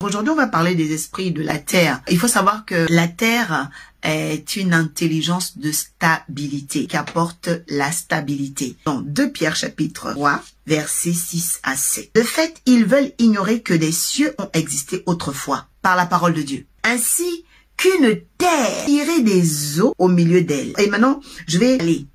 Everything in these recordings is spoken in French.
Aujourd'hui, on va parler des esprits de la terre. Il faut savoir que la terre est une intelligence de stabilité qui apporte la stabilité. Dans 2 Pierre chapitre 3, versets 6 à 7. De fait, ils veulent ignorer que des cieux ont existé autrefois par la parole de Dieu. Ainsi qu'une terre tirée des eaux au milieu d'elle. Et maintenant, je vais aller,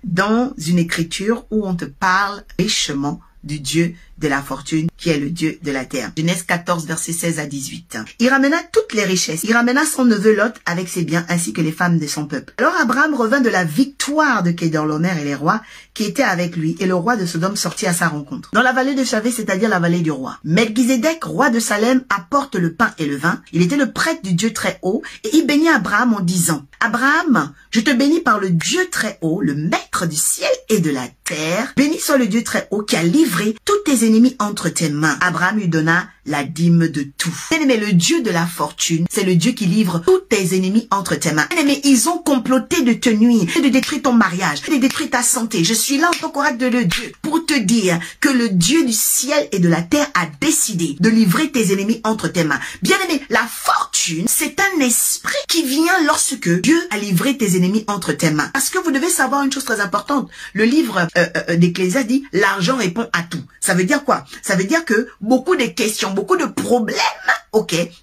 dans une écriture où on te parle richement du Dieu de la fortune, qui est le Dieu de la terre. Genèse 14, versets 16 à 18. Il ramena toutes les richesses. Il ramena son neveu Lot avec ses biens, ainsi que les femmes de son peuple. Alors Abraham revint de la victoire de Kedorlaomer et les rois qui étaient avec lui, et le roi de Sodome sortit à sa rencontre. Dans la vallée de Chavé, c'est-à-dire la vallée du roi. Melchizedek, roi de Salem, apporte le pain et le vin. Il était le prêtre du Dieu très haut, et il bénit Abraham en disant, Abraham, je te bénis par le Dieu très haut, le maître du ciel et de la terre. Béni soit le Dieu très haut qui a livré tous tes ennemis entre tes mains. Abraham lui donna la dîme de tout. Bien-aimé, le Dieu de la fortune, c'est le Dieu qui livre tous tes ennemis entre tes mains. Bien-aimé, ils ont comploté de te nuire, de détruire ton mariage, de détruire ta santé. Je suis là en tant qu'oracle de Dieu pour te dire que le Dieu du ciel et de la terre a décidé de livrer tes ennemis entre tes mains. Bien-aimé, la fortune, c'est un esprit qui vient lorsque Dieu a livré tes ennemis entre tes mains. Parce que vous devez savoir une chose très importante. Le livre d'Ecclésiaste dit, l'argent répond à tout. Ça veut dire quoi? Ça veut dire que beaucoup de questions, beaucoup de problèmes,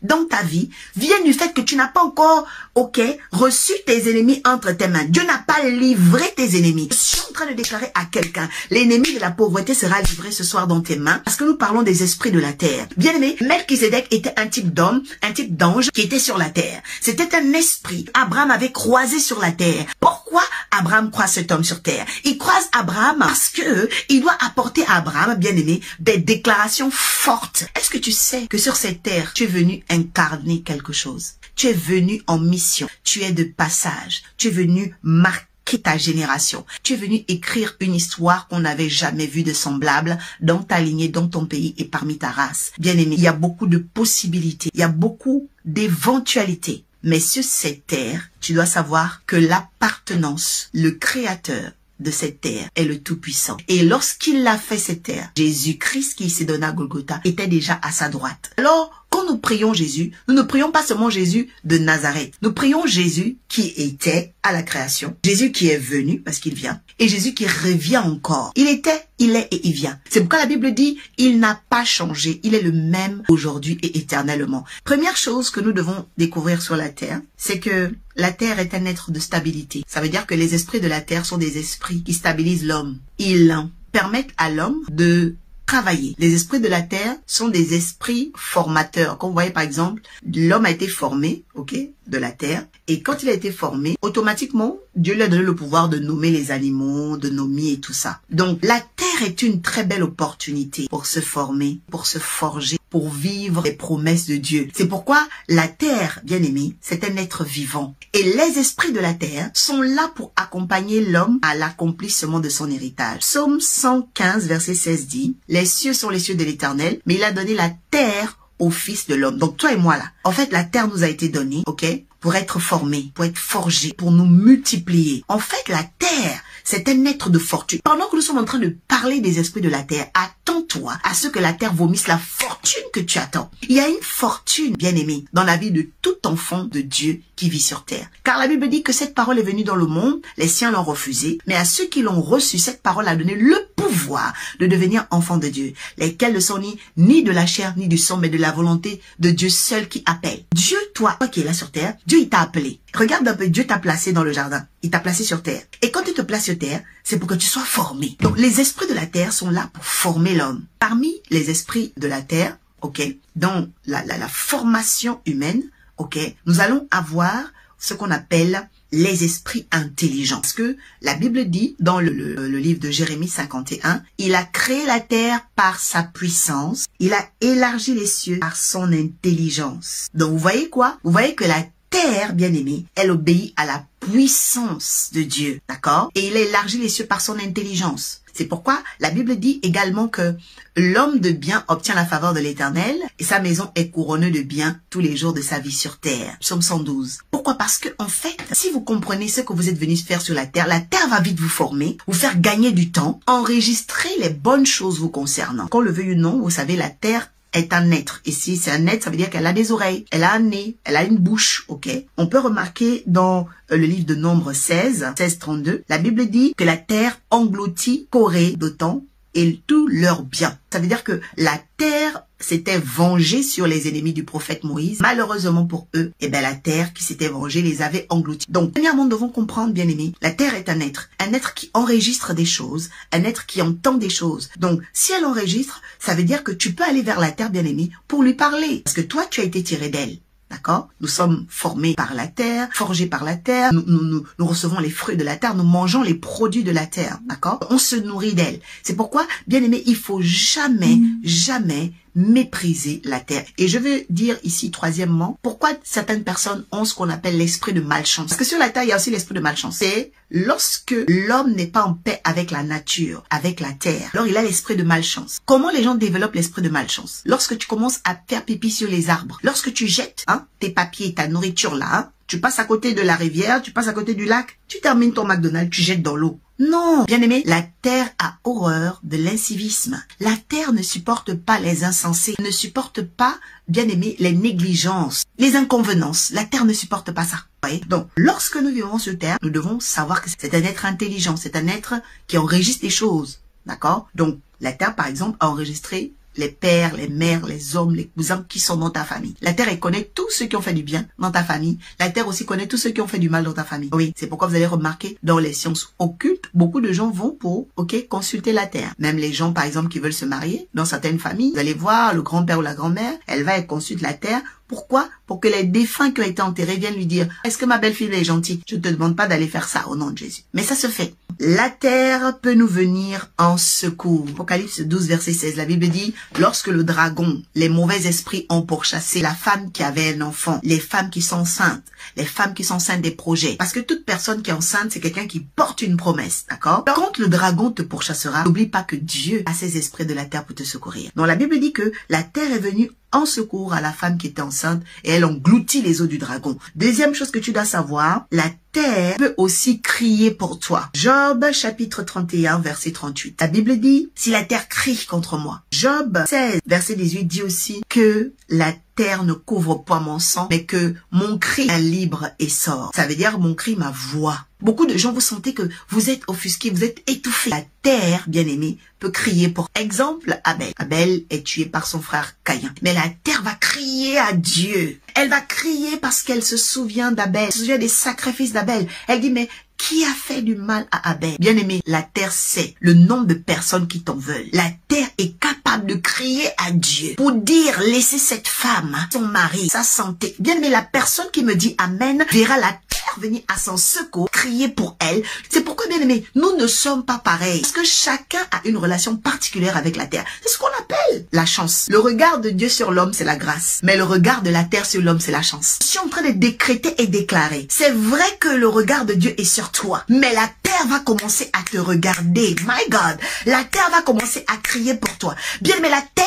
dans ta vie, viennent du fait que tu n'as pas encore, reçu tes ennemis entre tes mains. Dieu n'a pas livré tes ennemis. Je suis en train de déclarer à quelqu'un, l'ennemi de la pauvreté sera livré ce soir dans tes mains, parce que nous parlons des esprits de la terre. Bien aimé, Melchizedek était un type d'homme, un type d'ange qui était sur la terre. C'était un esprit. Abraham avait croisé sur la terre. Pourquoi Abraham croise cet homme sur terre? Il croise Abraham parce que il doit apporter à Abraham, bien aimé, des déclarations fortes. Est-ce que tu sais que sur cette terre, tu es venu incarner quelque chose? Tu es venu en mission. Tu es de passage. Tu es venu marquer ta génération. Tu es venu écrire une histoire qu'on n'avait jamais vue de semblable dans ta lignée, dans ton pays et parmi ta race. Bien aimé, il y a beaucoup de possibilités. Il y a beaucoup d'éventualités. Mais sur cette terre, tu dois savoir que l'appartenance, le créateur de cette terre est le Tout-Puissant. Et lorsqu'il a fait cette terre, Jésus-Christ qui s'est donné à Golgotha était déjà à sa droite. Alors, quand nous prions Jésus, nous ne prions pas seulement Jésus de Nazareth. Nous prions Jésus qui était à la création, Jésus qui est venu parce qu'il vient, et Jésus qui revient encore. Il était, il est et il vient. C'est pourquoi la Bible dit, il n'a pas changé. Il est le même aujourd'hui et éternellement. Première chose que nous devons découvrir sur la terre, c'est que la terre est un être de stabilité. Ça veut dire que les esprits de la terre sont des esprits qui stabilisent l'homme. Ils permettent à l'homme de travailler. Les esprits de la terre sont des esprits formateurs. Comme vous voyez par exemple, l'homme a été formé, de la terre. Et quand il a été formé, automatiquement, Dieu lui a donné le pouvoir de nommer les animaux, de nommer et tout ça. Donc, la terre est une très belle opportunité pour se former, pour se forger, pour vivre les promesses de Dieu. C'est pourquoi la terre, bien aimé, c'est un être vivant. Et les esprits de la terre sont là pour accompagner l'homme à l'accomplissement de son héritage. Psaume 115, verset 16 dit, « Les cieux sont les cieux de l'Éternel, mais il a donné la terre au Fils de l'homme. » Donc toi et moi là, en fait la terre nous a été donnée, pour être formé, pour être forgé, pour nous multiplier. En fait la terre, c'est un être de fortune. Pendant que nous sommes en train de parler des esprits de la terre, attends-toi à ce que la terre vomisse la fortune que tu attends. Il y a une fortune, bien aimée, dans la vie de tout enfant de Dieu qui vit sur terre. Car la Bible dit que cette parole est venue dans le monde, les siens l'ont refusée, mais à ceux qui l'ont reçue, cette parole a donné le pouvoir de devenir enfants de Dieu, lesquels ne sont ni de la chair, ni du sang, mais de la volonté de Dieu seul qui appelle. Dieu, toi qui es là sur terre, Dieu il t'a appelé. Regarde un peu, Dieu t'a placé dans le jardin. Il t'a placé sur terre. Et quand il te place sur terre, c'est pour que tu sois formé. Donc les esprits de la terre sont là pour former l'homme. Parmi les esprits de la terre, dans la formation humaine, nous allons avoir ce qu'on appelle les esprits intelligents. Parce que la Bible dit dans le livre de Jérémie 51, il a créé la terre par sa puissance, il a élargi les cieux par son intelligence. Donc vous voyez quoi? Vous voyez que la terre, bien aimée, elle obéit à la puissance de Dieu, d'accord? Et il a élargi les cieux par son intelligence. C'est pourquoi la Bible dit également que l'homme de bien obtient la faveur de l'Éternel et sa maison est couronnée de bien tous les jours de sa vie sur terre. Psaume 112. Pourquoi? Parce que en fait, si vous comprenez ce que vous êtes venu faire sur la terre va vite vous former, vous faire gagner du temps, enregistrer les bonnes choses vous concernant. Qu'on le veuille ou non, vous savez, la terre est un être. Ici, c'est un être, ça veut dire qu'elle a des oreilles, elle a un nez, elle a une bouche, ok? On peut remarquer dans le livre de Nombre 16:32, la Bible dit que la terre engloutit Corée d'autant et tout leur bien. Ça veut dire que la terre s'était vengée sur les ennemis du prophète Moïse. Malheureusement pour eux, la terre qui s'était vengée les avait engloutis. Donc, premièrement, nous devons comprendre, bien aimés, la terre est un être qui enregistre des choses, un être qui entend des choses. Donc, si elle enregistre, ça veut dire que tu peux aller vers la terre, bien aimé, pour lui parler. Parce que toi, tu as été tiré d'elle. D'accord? Nous sommes formés par la terre, forgés par la terre, nous recevons les fruits de la terre, nous mangeons les produits de la terre. D'accord? On se nourrit d'elle. C'est pourquoi, bien aimé, il faut jamais mépriser la terre. Et je veux dire ici, troisièmement, pourquoi certaines personnes ont ce qu'on appelle l'esprit de malchance. Parce que sur la terre, il y a aussi l'esprit de malchance. C'est lorsque l'homme n'est pas en paix avec la nature, avec la terre, alors il a l'esprit de malchance. Comment les gens développent l'esprit de malchance? Lorsque tu commences à faire pipi sur les arbres, lorsque tu jettes tes papiers, ta nourriture là, tu passes à côté de la rivière, tu passes à côté du lac, tu termines ton McDonald's, tu jettes dans l'eau. Non, bien aimé, la terre a horreur de l'incivisme. La terre ne supporte pas les insensés, ne supporte pas, bien aimé, les négligences, les inconvenances. La terre ne supporte pas ça. Voyez? Donc, lorsque nous vivons sur terre, nous devons savoir que c'est un être intelligent, c'est un être qui enregistre des choses. D'accord? Donc, la terre, par exemple, a enregistré les pères, les mères, les hommes, les cousins qui sont dans ta famille. La terre, elle connaît tous ceux qui ont fait du bien dans ta famille. La terre aussi connaît tous ceux qui ont fait du mal dans ta famille. Oui, c'est pourquoi vous allez remarquer dans les sciences occultes, beaucoup de gens vont pour, consulter la terre. Même les gens, par exemple, qui veulent se marier, dans certaines familles, vous allez voir le grand-père ou la grand-mère, elle va et consulte la terre. Pourquoi? Pour que les défunts qui ont été enterrés viennent lui dire « Est-ce que ma belle-fille est gentille? Je ne te demande pas d'aller faire ça au nom de Jésus. » Mais ça se fait. La terre peut nous venir en secours. Apocalypse 12, verset 16. La Bible dit « Lorsque le dragon, les mauvais esprits ont pourchassé la femme qui avait un enfant, les femmes qui sont enceintes, les femmes qui sont enceintes des projets. » Parce que toute personne qui est enceinte, c'est quelqu'un qui porte une promesse. D'accord? Quand le dragon te pourchassera, n'oublie pas que Dieu a ses esprits de la terre pour te secourir. Donc la Bible dit que la terre est venue en secours à la femme qui était enceinte et elle engloutit les os du dragon. Deuxième chose que tu dois savoir, la terre peut aussi crier pour toi. Job chapitre 31 verset 38. La Bible dit, si la terre crie contre moi. Job 16 verset 18 dit aussi que la terre ne couvre pas mon sang, mais que mon cri est libre et sort. Ça veut dire mon cri, ma voix. Beaucoup de gens, vous sentez que vous êtes offusqués, vous êtes étouffés. La terre, bien aimée, peut crier pour exemple Abel. Abel est tué par son frère Caïn. Mais la terre va crier à Dieu. Elle va crier parce qu'elle se souvient d'Abel, elle se souvient des sacrifices d'Abel. Elle dit, mais qui a fait du mal à Abel? Bien aimé, la terre sait le nombre de personnes qui t'en veulent. La terre est capable de crier à Dieu pour dire, laissez cette femme, son mari, sa santé. Bien aimé, la personne qui me dit amen verra la terre venir à son secours, crier pour elle. C'est pourquoi, bien aimé, nous ne sommes pas pareils. Parce que chacun a une relation particulière avec la terre. C'est ce qu'on appelle la chance. Le regard de Dieu sur l'homme, c'est la grâce. Mais le regard de la terre sur l'homme, c'est la chance. Je suis en train de décréter et déclarer. C'est vrai que le regard de Dieu est sur toi. Mais la terre va commencer à te regarder. My God. La terre va commencer à crier pour toi. Bien aimé, la terre,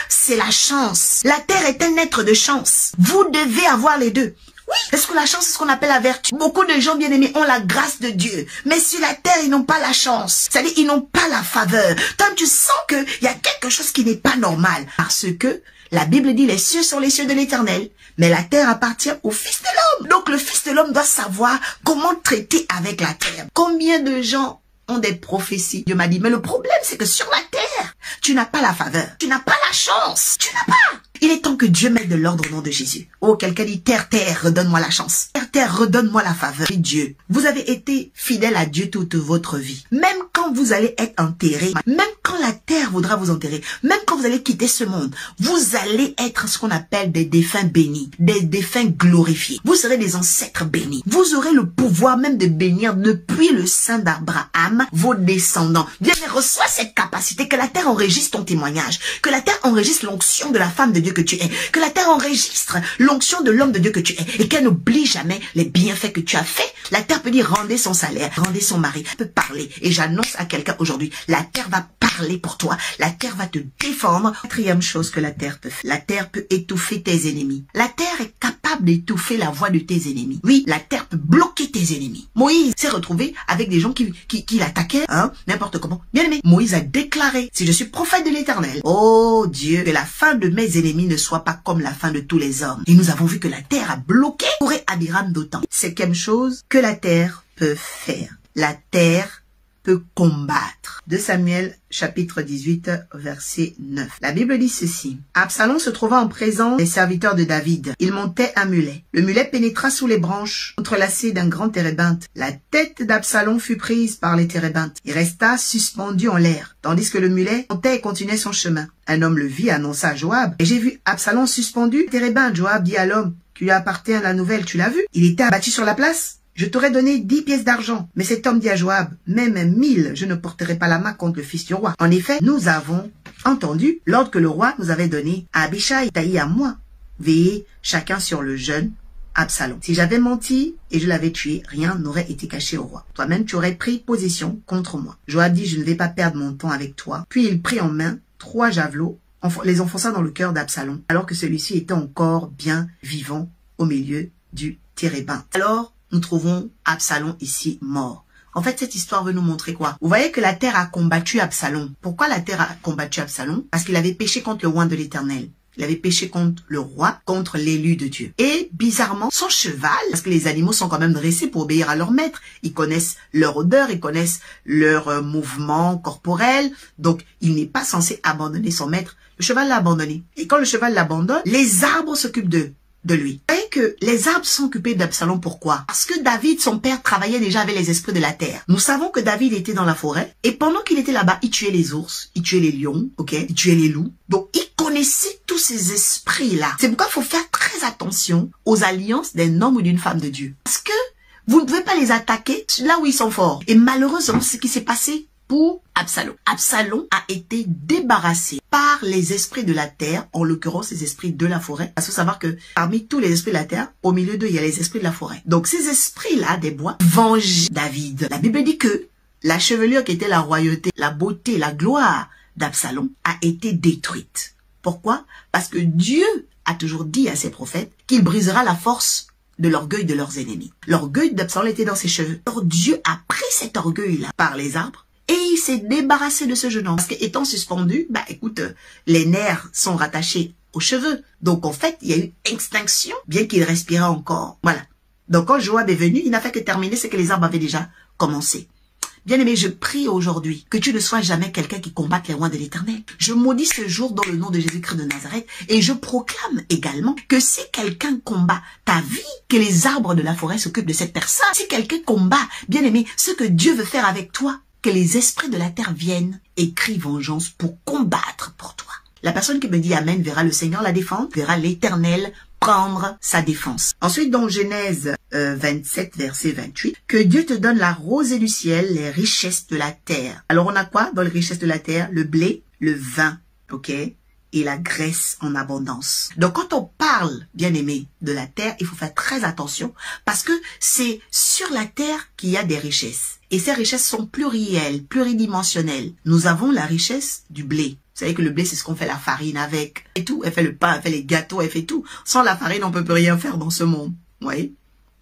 c'est la chance. La terre est un être de chance. Vous devez avoir les deux. Oui, parce que la chance, c'est ce qu'on appelle la vertu. Beaucoup de gens bien-aimés ont la grâce de Dieu. Mais sur la terre, ils n'ont pas la chance. C'est-à-dire, ils n'ont pas la faveur. Toi, tu sens qu'il y a quelque chose qui n'est pas normal. Parce que la Bible dit, les cieux sont les cieux de l'Éternel. Mais la terre appartient au Fils de l'homme. Donc, le Fils de l'homme doit savoir comment traiter avec la terre. Combien de gens ont des prophéties? Dieu m'a dit, mais le problème, c'est que sur la terre, tu n'as pas la faveur. Tu n'as pas la chance. Tu n'as pas. Il est temps que Dieu mette de l'ordre au nom de Jésus. Oh, quelqu'un dit, terre, terre, redonne-moi la chance. Terre, terre, redonne-moi la faveur. Et Dieu, vous avez été fidèle à Dieu toute votre vie. Même quand vous allez être enterré, même quand la terre voudra vous enterrer, même quand vous allez quitter ce monde, vous allez être ce qu'on appelle des défunts bénis, des défunts glorifiés. Vous serez des ancêtres bénis. Vous aurez le pouvoir même de bénir depuis le sein d'Abraham vos descendants. Bien, mais reçois cette capacité, que la terre enregistre ton témoignage, que la terre enregistre l'onction de la femme de Dieu que tu es, que la terre enregistre l'onction de l'homme de Dieu que tu es, et qu'elle n'oublie jamais les bienfaits que tu as fait. La terre peut dire rendez son salaire, rendez son mari, peut parler. Et j'annonce à quelqu'un aujourd'hui, la terre va parler pour toi. La terre va te défendre. Quatrième chose que la terre peut faire. La terre peut étouffer tes ennemis. La terre est capable d'étouffer la voix de tes ennemis. Oui, la terre peut bloquer tes ennemis. Moïse s'est retrouvé avec des gens qui l'attaquaient, n'importe comment. Bien aimé, Moïse a déclaré, si je suis prophète de l'Éternel, oh Dieu, que la fin de mes ennemis ne soit pas comme la fin de tous les hommes. Et nous avons vu que la terre a bloqué Corée Abiram d'autant. Cinquième chose que la terre peut faire. La terre peut combattre. 2 Samuel chapitre 18 verset 9. La Bible dit ceci. Absalom se trouva en présence des serviteurs de David. Il montait un mulet. Le mulet pénétra sous les branches entrelacées d'un grand térébinthe. La tête d'Absalom fut prise par les térébinthes. Il resta suspendu en l'air, tandis que le mulet montait et continuait son chemin. Un homme le vit, annonça à Joab. Et j'ai vu Absalom suspendu. Térébinthe. Joab dit à l'homme qui lui appartient la nouvelle, tu l'as vu? Il était abattu sur la place. Je t'aurais donné 10 pièces d'argent. Mais cet homme dit à Joab, même 1000, je ne porterai pas la main contre le fils du roi. En effet, nous avons entendu l'ordre que le roi nous avait donné à Abishai, taillé à moi. Veillez chacun sur le jeune Absalom. Si j'avais menti et je l'avais tué, rien n'aurait été caché au roi. Toi-même, tu aurais pris position contre moi. Joab dit, je ne vais pas perdre mon temps avec toi. Puis il prit en main 3 javelots, les enfonça dans le cœur d'Absalom, alors que celui-ci était encore bien vivant au milieu du térébinthe. Alors, nous trouvons Absalom ici mort. En fait, cette histoire veut nous montrer quoi? Vous voyez que la terre a combattu Absalom. Pourquoi la terre a combattu Absalom? Parce qu'il avait péché contre le roi de l'Éternel. Il avait péché contre le roi, contre l'élu de Dieu. Et bizarrement, son cheval, parce que les animaux sont quand même dressés pour obéir à leur maître. Ils connaissent leur odeur, ils connaissent leur mouvement corporel. Donc, il n'est pas censé abandonner son maître. Le cheval l'a abandonné. Et quand le cheval l'abandonne, les arbres s'occupent de lui. Vous voyez que les arbres sont occupés d'Absalom. Pourquoi? Parce que David, son père, travaillait déjà avec les esprits de la terre. Nous savons que David était dans la forêt et pendant qu'il était là-bas, il tuait les ours, il tuait les lions, il tuait les loups. Donc, il connaissait tous ces esprits-là. C'est pourquoi il faut faire très attention aux alliances d'un homme ou d'une femme de Dieu. Parce que vous ne pouvez pas les attaquer là où ils sont forts. Et malheureusement, ce qui s'est passé pour Absalom. Absalom a été débarrassé par les esprits de la terre, en l'occurrence les esprits de la forêt. Parce qu'il faut savoir que parmi tous les esprits de la terre, au milieu d'eux, il y a les esprits de la forêt. Donc ces esprits-là des bois vengent David. La Bible dit que la chevelure qui était la royauté, la beauté, la gloire d'Absalom a été détruite. Pourquoi? Parce que Dieu a toujours dit à ses prophètes qu'il brisera la force de l'orgueil de leurs ennemis. L'orgueil d'Absalom était dans ses cheveux. Alors Dieu a pris cet orgueil-là par les arbres et il s'est débarrassé de ce jeune homme. Parce qu'étant suspendu, écoute, les nerfs sont rattachés aux cheveux. Donc en fait, il y a eu extinction, bien qu'il respirait encore. Voilà. Donc quand Joab est venu, il n'a fait que terminer ce que les arbres avaient déjà commencé. Bien-aimé, je prie aujourd'hui que tu ne sois jamais quelqu'un qui combatte les rois de l'Éternel. Je maudis ce jour dans le nom de Jésus-Christ de Nazareth et je proclame également que si quelqu'un combat ta vie, que les arbres de la forêt s'occupent de cette personne. Si quelqu'un combat, bien-aimé, ce que Dieu veut faire avec toi, que les esprits de la terre viennent et crient vengeance pour combattre pour toi. La personne qui me dit Amen verra le Seigneur la défendre, verra l'Éternel prendre sa défense. Ensuite, dans Genèse 27, verset 28, que Dieu te donne la rosée du ciel, les richesses de la terre. Alors, on a quoi dans les richesses de la terre? Le blé, le vin, et la graisse en abondance. Donc, quand on parle, bien aimé, de la terre, il faut faire très attention parce que c'est sur la terre qu'il y a des richesses. Et ces richesses sont plurielles, pluridimensionnelles. Nous avons la richesse du blé. Vous savez que le blé, c'est ce qu'on fait la farine avec. Et tout, elle fait le pain, elle fait les gâteaux, elle fait tout. Sans la farine, on peut plus rien faire dans ce monde. Vous voyez?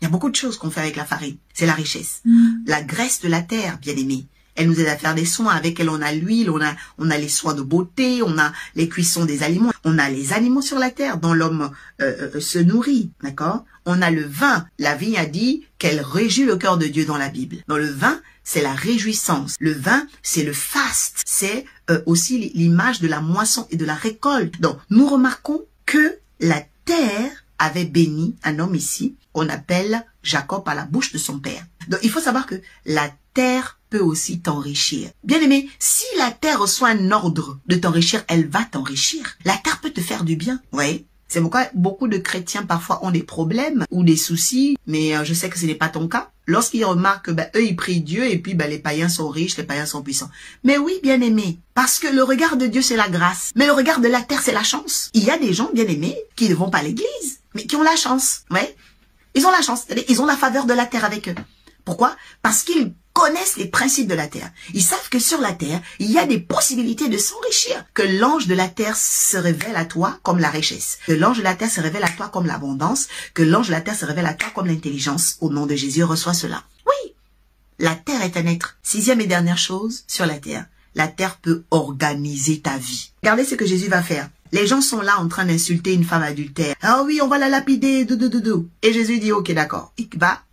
Il y a beaucoup de choses qu'on fait avec la farine. C'est la richesse. La graisse de la terre, bien aimé. Elle nous aide à faire des soins. Avec elle, on a l'huile, on a les soins de beauté, on a les cuissons des aliments. On a les animaux sur la terre dont l'homme se nourrit. D'accord? On a le vin. La vigne a dit qu'elle réjouit le cœur de Dieu dans la Bible. Dans le vin, c'est la réjouissance. Le vin, c'est le faste. C'est aussi l'image de la moisson et de la récolte. Donc, nous remarquons que la terre avait béni un homme ici, qu'on appelle Jacob à la bouche de son père. Donc, il faut savoir que la terre peut aussi t'enrichir. Bien aimé, si la terre reçoit un ordre de t'enrichir, elle va t'enrichir. La terre peut te faire du bien. Oui. C'est pourquoi beaucoup de chrétiens parfois ont des problèmes ou des soucis, mais je sais que ce n'est pas ton cas. Lorsqu'ils remarquent que eux, ils prient Dieu et puis les païens sont riches, les païens sont puissants. Mais oui, bien aimé, parce que le regard de Dieu, c'est la grâce. Mais le regard de la terre, c'est la chance. Il y a des gens, bien aimés, qui ne vont pas à l'église, mais qui ont la chance. Ouais. Ils ont la chance. Ils ont la faveur de la terre avec eux. Pourquoi? Parce qu'ils connaissent les principes de la terre. Ils savent que sur la terre, il y a des possibilités de s'enrichir. Que l'ange de la terre se révèle à toi comme la richesse. Que l'ange de la terre se révèle à toi comme l'abondance. Que l'ange de la terre se révèle à toi comme l'intelligence. Au nom de Jésus, reçois cela. Oui, la terre est un être. 6e et dernière chose sur la terre. La terre peut organiser ta vie. Regardez ce que Jésus va faire. Les gens sont là en train d'insulter une femme adultère. Ah oui, on va la lapider, Et Jésus dit, ok, d'accord.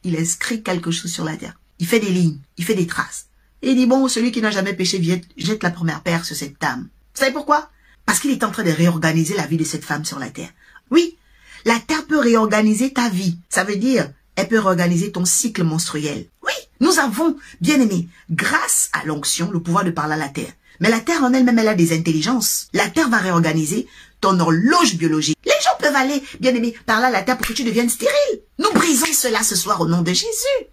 Il inscrit quelque chose sur la terre. Il fait des lignes, il fait des traces. Et il dit, bon, celui qui n'a jamais péché, jette la première pierre sur cette dame. Vous savez pourquoi? Parce qu'il est en train de réorganiser la vie de cette femme sur la terre. Oui, la terre peut réorganiser ta vie. Ça veut dire, elle peut réorganiser ton cycle menstruel. Oui, nous avons, bien aimé, grâce à l'onction, le pouvoir de parler à la terre. Mais la terre en elle-même, elle a des intelligences. La terre va réorganiser ton horloge biologique. Les gens peuvent aller, bien aimé, parler à la terre pour que tu deviennes stérile. Nous brisons cela ce soir au nom de Jésus.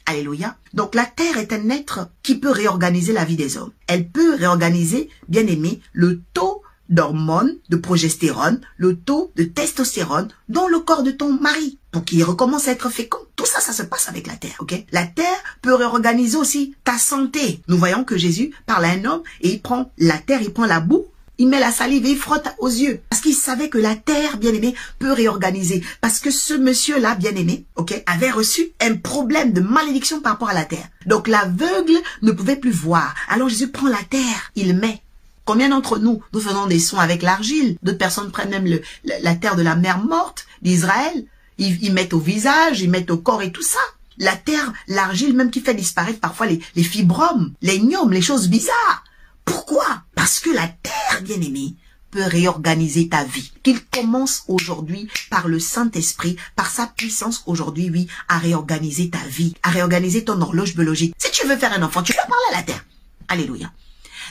Alléluia. Donc la terre est un être qui peut réorganiser la vie des hommes. Elle peut réorganiser, bien aimé, le taux d'hormones, de progestérone, le taux de testostérone dans le corps de ton mari pour qu'il recommence à être fécond. Tout ça, ça se passe avec la terre, ok? La terre peut réorganiser aussi ta santé. Nous voyons que Jésus parle à un homme et il prend la terre, il prend la boue, il met la salive et il frotte aux yeux. Parce qu'il savait que la terre, bien-aimé, peut réorganiser. Parce que ce monsieur-là, bien-aimé, ok, avait reçu un problème de malédiction par rapport à la terre. Donc l'aveugle ne pouvait plus voir. Alors Jésus prend la terre, il met. Combien d'entre nous, nous faisons des soins avec l'argile? D'autres personnes prennent même la terre de la mer morte d'Israël. Ils mettent au visage, ils mettent au corps et tout ça. La terre, l'argile même qui fait disparaître parfois les fibromes, les gnomes, les choses bizarres. Pourquoi? Parce que la terre, bien-aimée, peut réorganiser ta vie. Qu'il commence aujourd'hui par le Saint-Esprit, par sa puissance aujourd'hui, oui, à réorganiser ta vie, à réorganiser ton horloge biologique. Si tu veux faire un enfant, tu peux parler à la terre. Alléluia.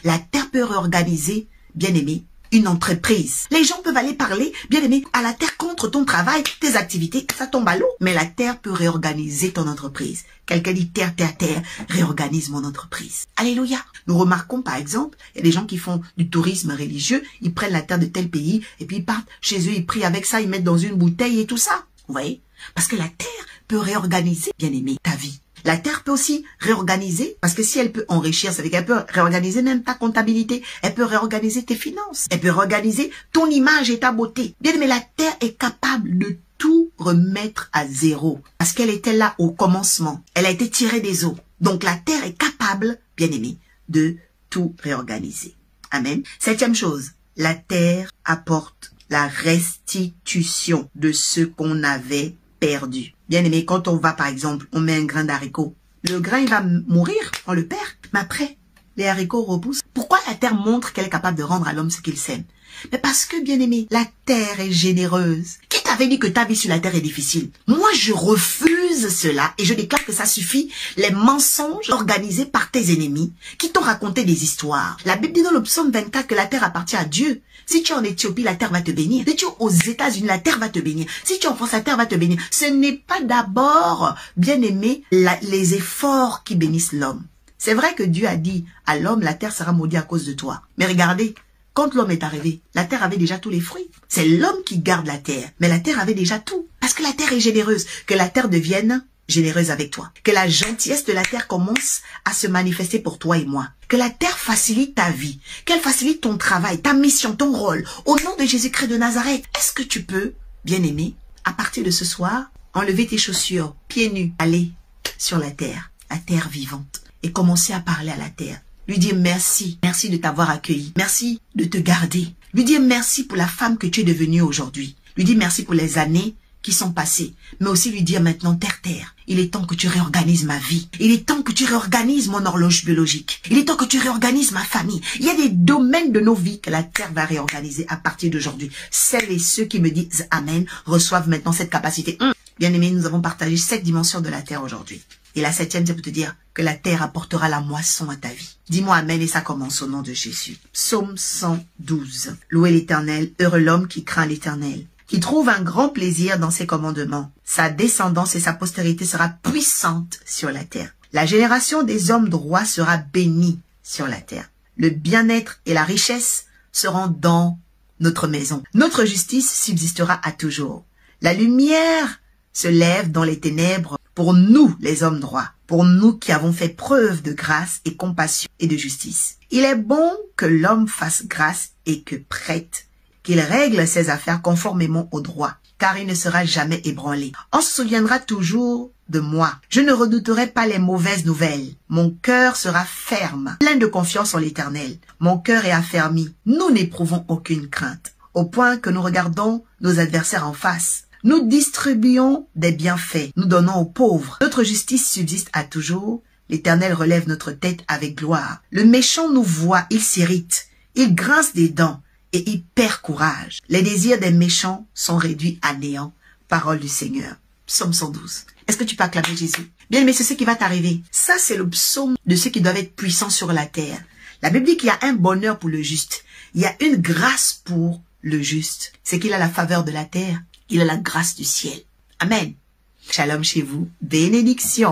La terre peut réorganiser, bien-aimé, une entreprise. Les gens peuvent aller parler, bien-aimé, à la terre contre ton travail, tes activités, ça tombe à l'eau. Mais la terre peut réorganiser ton entreprise. Quelqu'un dit terre, réorganise mon entreprise. Alléluia. Nous remarquons par exemple, il y a des gens qui font du tourisme religieux, ils prennent la terre de tel pays et puis ils partent chez eux, ils prient avec ça, ils mettent dans une bouteille et tout ça. Vous voyez? Parce que la terre peut réorganiser, bien-aimé, ta vie. La terre peut aussi réorganiser, parce que si elle peut enrichir, ça veut dire qu'elle peut réorganiser même ta comptabilité, elle peut réorganiser tes finances, elle peut réorganiser ton image et ta beauté. Bien, mais la terre est capable de tout remettre à zéro, parce qu'elle était là au commencement, elle a été tirée des eaux. Donc la terre est capable, bien aimé, de tout réorganiser. Amen. 7e chose, la terre apporte la restitution de ce qu'on avait perdu. Bien aimé, quand on va, par exemple, on met un grain d'haricot, le grain, il va mourir, on le perd. Mais après, les haricots repoussent. Pourquoi la terre montre qu'elle est capable de rendre à l'homme ce qu'il sème? Mais parce que, bien aimé, la terre est généreuse. Qui t'avait dit que ta vie sur la terre est difficile? Moi, je refuse cela et je déclare que ça suffit. Les mensonges organisés par tes ennemis qui t'ont raconté des histoires. La Bible dit dans le psaume 24 que la terre appartient à Dieu. Si tu es en Éthiopie, la terre va te bénir. Si tu es aux États-Unis, la terre va te bénir. Si tu es en France, la terre va te bénir. Ce n'est pas d'abord, bien aimé, les efforts qui bénissent l'homme. C'est vrai que Dieu a dit à l'homme, la terre sera maudite à cause de toi. Mais regardez, quand l'homme est arrivé, la terre avait déjà tous les fruits. C'est l'homme qui garde la terre. Mais la terre avait déjà tout. Parce que la terre est généreuse. Que la terre devienne généreuse avec toi. Que la gentillesse de la terre commence à se manifester pour toi et moi. Que la terre facilite ta vie. Qu'elle facilite ton travail, ta mission, ton rôle. Au nom de Jésus-Christ de Nazareth, est-ce que tu peux, bien aimé, à partir de ce soir, enlever tes chaussures, pieds nus, aller sur la terre vivante, et commencer à parler à la terre. Lui dire merci, merci de t'avoir accueilli, merci de te garder. Lui dire merci pour la femme que tu es devenue aujourd'hui. Lui dire merci pour les années qui sont passées, mais aussi lui dire maintenant, terre, il est temps que tu réorganises ma vie. Il est temps que tu réorganises mon horloge biologique. Il est temps que tu réorganises ma famille. Il y a des domaines de nos vies que la terre va réorganiser à partir d'aujourd'hui. Celles et ceux qui me disent Amen reçoivent maintenant cette capacité. Bien aimé, nous avons partagé 7 dimensions de la terre aujourd'hui. Et la 7e, c'est pour te dire que la terre apportera la moisson à ta vie. Dis-moi Amen et ça commence au nom de Jésus. Psaume 112. Louez l'Éternel, heureux l'homme qui craint l'Éternel, qui trouve un grand plaisir dans ses commandements. Sa descendance et sa postérité sera puissante sur la terre. La génération des hommes droits sera bénie sur la terre. Le bien-être et la richesse seront dans notre maison. Notre justice subsistera à toujours. La lumière se lève dans les ténèbres pour nous, les hommes droits, pour nous qui avons fait preuve de grâce et compassion et de justice. Il est bon que l'homme fasse grâce et que prête, qu'il règle ses affaires conformément au droit, car il ne sera jamais ébranlé. On se souviendra toujours de moi. Je ne redouterai pas les mauvaises nouvelles. Mon cœur sera ferme, plein de confiance en l'Éternel. Mon cœur est affermi. Nous n'éprouvons aucune crainte, au point que nous regardons nos adversaires en face. Nous distribuons des bienfaits, nous donnons aux pauvres. Notre justice subsiste à toujours. L'Éternel relève notre tête avec gloire. Le méchant nous voit, il s'irrite, il grince des dents et il perd courage. Les désirs des méchants sont réduits à néant. Parole du Seigneur. Psaume 112. Est-ce que tu peux acclamer Jésus? Bien, mais c'est ce qui va t'arriver. Ça, c'est le psaume de ceux qui doivent être puissants sur la terre. La Bible dit qu'il y a un bonheur pour le juste. Il y a une grâce pour le juste. C'est qu'il a la faveur de la terre. Il a la grâce du ciel. Amen. Shalom chez vous. Bénédiction.